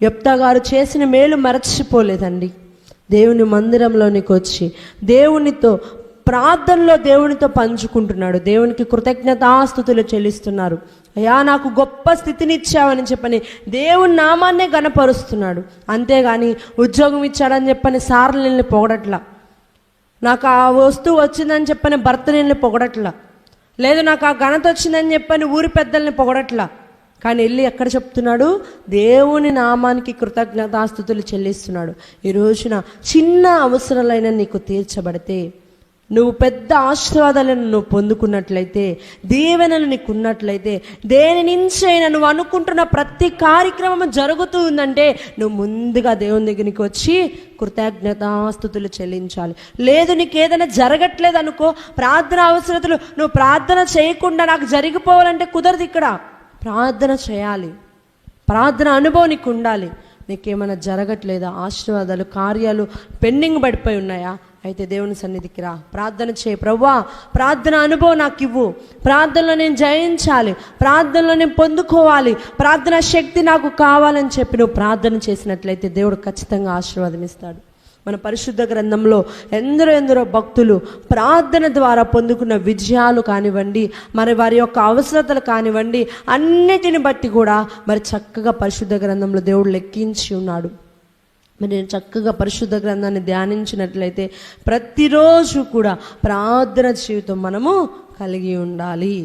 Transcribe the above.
యెఫ్తా గారు చేసిన మేలు మరచిపోలేదండి. దేవుని మందిరంలోనికి వచ్చి దేవునితో ప్రార్థనలో దేవునితో పంచుకుంటున్నాడు. దేవునికి కృతజ్ఞతాస్తుతులు చెల్లిస్తున్నారు. అయ్యా నాకు గొప్ప స్థితిని ఇచ్చావని చెప్పని దేవుని నామాన్నే గణపరుస్తున్నాడు. అంతేగాని ఉద్యోగం ఇచ్చాడని చెప్పని సార్లని పొగడట్లా, నాకు ఆ వస్తువు వచ్చిందని చెప్పని భర్తని పొగడట్లా, లేదు నాకు ఆ ఘనత వచ్చిందని చెప్పని ఊరి పెద్దల్ని పొగడట్లా. కానీ వెళ్ళి ఎక్కడ చెప్తున్నాడు? దేవుని నామానికి కృతజ్ఞతాస్తుతులు చెల్లిస్తున్నాడు. ఈ రోజున చిన్న అవసరాలైన నీకు తీర్చబడితే, నువ్వు పెద్ద ఆశీర్వాదాలను నువ్వు పొందుకున్నట్లయితే, దీవెనలు నీకు ఉన్నట్లయితే, దేని నుంచి అయినా నువ్వు అనుకుంటున్న ప్రతి కార్యక్రమం జరుగుతూ ఉందంటే నువ్వు ముందుగా దేవుని దగ్గరికి వచ్చి కృతజ్ఞతాస్తుతులు చెల్లించాలి. లేదు నీకు ఏదైనా జరగట్లేదు అనుకో, ప్రార్థన అవసరతలు నువ్వు ప్రార్థన చేయకుండా నాకు జరిగిపోవాలంటే కుదరదు. ఇక్కడ ప్రార్థన చేయాలి, ప్రార్థన అనుభవం నీకు ఉండాలి. నీకేమైనా జరగట్లేదా? ఆశీర్వాదాలు కార్యాలు పెండింగ్ పడిపోయి ఉన్నాయా? అయితే దేవుని సన్నిధికి రా, ప్రార్థన చేయి. ప్రభువా ప్రార్థన అనుభవం నాకు ఇవ్వు, ప్రార్థనలో నేను జయించాలి, ప్రార్థనలో నేను పొందుకోవాలి, ప్రార్థన శక్తి నాకు కావాలని చెప్పి నువ్వు ప్రార్థన చేసినట్లయితే దేవుడు ఖచ్చితంగా ఆశీర్వాదం ఇస్తాడు. మన పరిశుద్ధ గ్రంథంలో ఎందరో భక్తులు ప్రార్థన ద్వారా పొందుకున్న విజయాలు కానివ్వండి, మరి వారి యొక్క అవసరతలు కానివ్వండి, అన్నిటిని బట్టి కూడా మరి చక్కగా పరిశుద్ధ గ్రంథంలో దేవుడు లెక్కించి ఉన్నాడు. మరి నేను చక్కగా పరిశుద్ధ గ్రంథాన్ని ధ్యానించినట్లయితే ప్రతిరోజు కూడా ప్రార్థన జీవితం మనము కలిగి ఉండాలి.